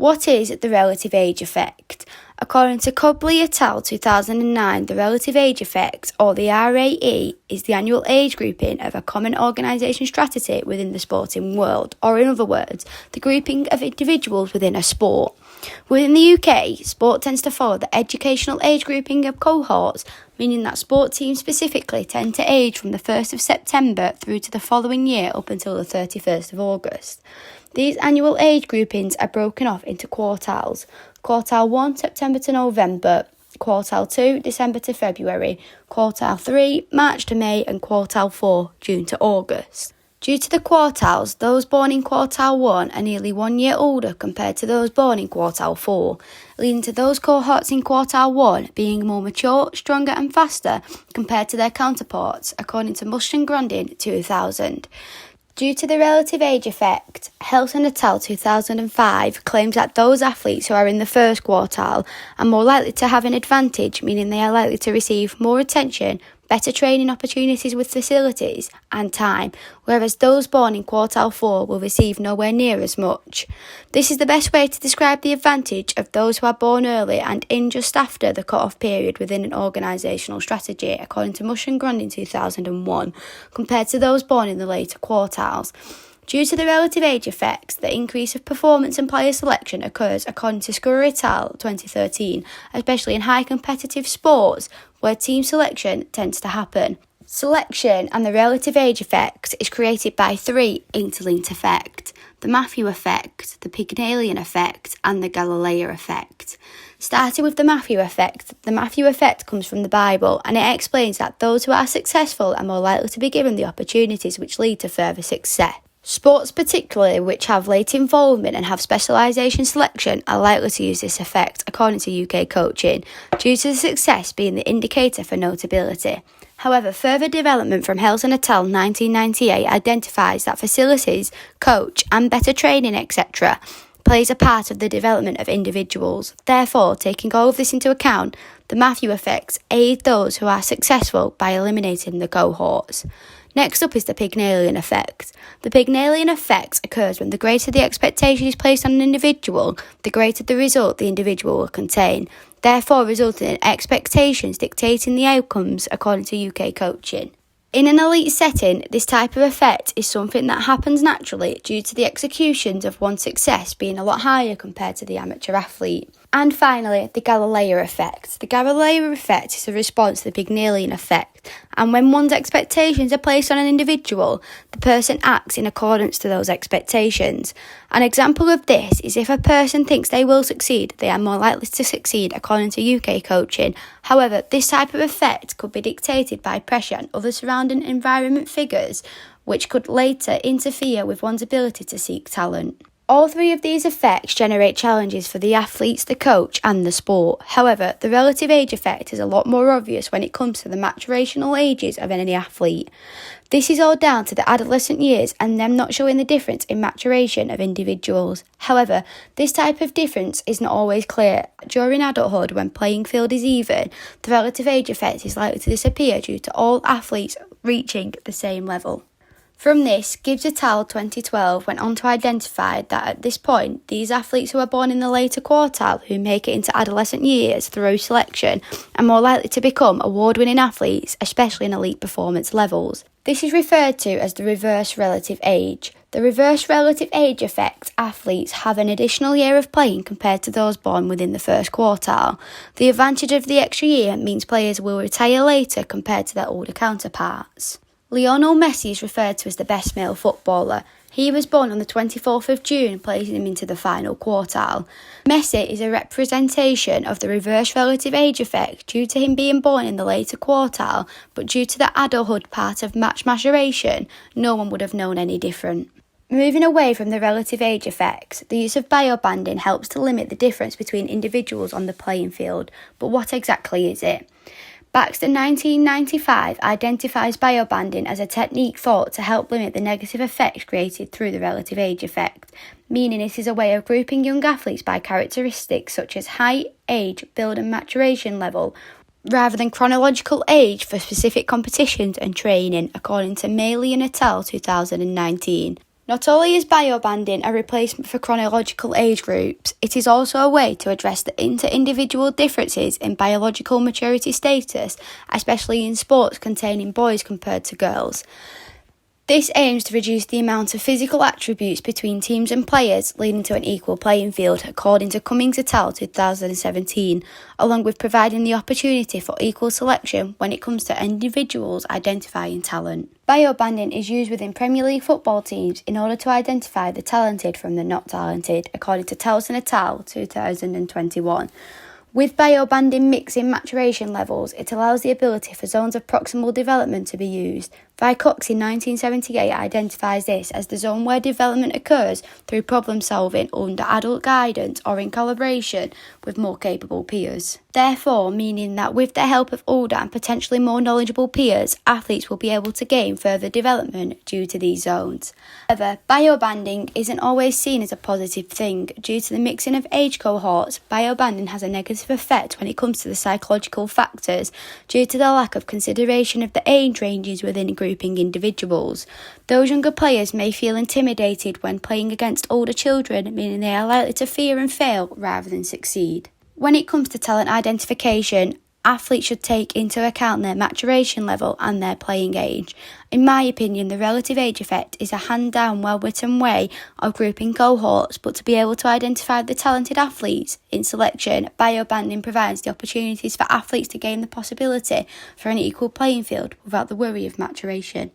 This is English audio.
What is the relative age effect? According to Cobley et al. 2009, the relative age effect, or the RAE, is the annual age grouping of a common organisation strategy within the sporting world, or in other words, the grouping of individuals within a sport. Within the UK, sport tends to follow the educational age grouping of cohorts, meaning that sport teams specifically tend to age from the 1st of September through to the following year up until the 31st of August. These annual age groupings are broken off into quartiles. Quartile 1, September to November, Quartile 2, December to February, Quartile 3, March to May, and Quartile 4, June to August. Due to the quartiles, those born in Quartile 1 are nearly 1 year older compared to those born in Quartile 4, leading to those cohorts in Quartile 1 being more mature, stronger and faster compared to their counterparts, according to Mush and Grandin 2000. Due to the relative age effect, Helson et al. 2005 claims that those athletes who are in the first quartile are more likely to have an advantage, meaning they are likely to receive more attention, better training opportunities with facilities and time, whereas those born in Quartile 4 will receive nowhere near as much. This is the best way to describe the advantage of those who are born early and in just after the cut-off period within an organisational strategy, according to Mush and Grandin 2001, compared to those born in the later quartiles. Due to the relative age effects, the increase of performance and player selection occurs, according to Scurry et al. 2013, especially in high competitive sports where team selection tends to happen. Selection and the relative age effect is created by three interlinked effects: the Matthew effect, the Pygmalion effect, and the Galileo effect. Starting with the Matthew effect comes from the Bible, and it explains that those who are successful are more likely to be given the opportunities which lead to further success. Sports particularly which have late involvement and have specialisation selection are likely to use this effect, according to UK coaching, due to the success being the indicator for notability. However, further development from Helson et al. 1998 identifies that facilities, coach and better training, etc. plays a part of the development of individuals. Therefore, taking all of this into account, the Matthew effects aid those who are successful by eliminating the cohorts. Next up is the Pygmalion effect. The Pygmalion effect occurs when the greater the expectation is placed on an individual, the greater the result the individual will contain, therefore resulting in expectations dictating the outcomes, according to UK coaching. In an elite setting, this type of effect is something that happens naturally due to the executions of one's success being a lot higher compared to the amateur athlete. And finally, the Galileo effect. The Galileo effect is a response to the Pygmalion effect, and when one's expectations are placed on an individual, the person acts in accordance to those expectations. An example of this is if a person thinks they will succeed, they are more likely to succeed, according to UK coaching. However, this type of effect could be dictated by pressure and other surrounding environment figures, which could later interfere with one's ability to seek talent. All three of these effects generate challenges for the athletes, the coach and the sport. However, the relative age effect is a lot more obvious when it comes to the maturational ages of any athlete. This is all down to the adolescent years and them not showing the difference in maturation of individuals. However, this type of difference is not always clear. During adulthood, when playing field is even, the relative age effect is likely to disappear due to all athletes reaching the same level. From this, Gibbs et al. 2012 went on to identify that at this point, these athletes who are born in the later quartile who make it into adolescent years through selection are more likely to become award-winning athletes, especially in elite performance levels. This is referred to as the reverse relative age. The reverse relative age effect athletes have an additional year of playing compared to those born within the first quartile. The advantage of the extra year means players will retire later compared to their older counterparts. Lionel Messi is referred to as the best male footballer. He was born on the 24th of June, placing him into the final quartile. Messi is a representation of the reverse relative age effect due to him being born in the later quartile, but due to the adulthood part of match maturation, no one would have known any different. Moving away from the relative age effects, the use of biobanding helps to limit the difference between individuals on the playing field, but what exactly is it? Baxter 1995 identifies biobanding as a technique thought to help limit the negative effects created through the relative age effect, meaning it is a way of grouping young athletes by characteristics such as height, age, build and maturation level, rather than chronological age for specific competitions and training, according to Malian et al. 2019. Not only is biobanding a replacement for chronological age groups, it is also a way to address the inter-individual differences in biological maturity status, especially in sports containing boys compared to girls. This aims to reduce the amount of physical attributes between teams and players, leading to an equal playing field, according to Cummings et al. 2017, along with providing the opportunity for equal selection when it comes to individuals identifying talent. Biobanding is used within Premier League football teams in order to identify the talented from the not talented, according to Towson et al. 2021. With biobanding mixing maturation levels, it allows the ability for zones of proximal development to be used. Vycox in 1978 identifies this as the zone where development occurs through problem solving under adult guidance or in collaboration with more capable peers. Therefore, meaning that with the help of older and potentially more knowledgeable peers, athletes will be able to gain further development due to these zones. However, biobanding isn't always seen as a positive thing. Due to the mixing of age cohorts, biobanding has a negative effect when it comes to the psychological factors due to the lack of consideration of the age ranges within grouping individuals. Those younger players may feel intimidated when playing against older children, meaning they are likely to fear and fail rather than succeed. When it comes to talent identification, athletes should take into account their maturation level and their playing age. In my opinion, the relative age effect is a hand-down, well-written way of grouping cohorts, but to be able to identify the talented athletes in selection, biobanding provides the opportunities for athletes to gain the possibility for an equal playing field without the worry of maturation.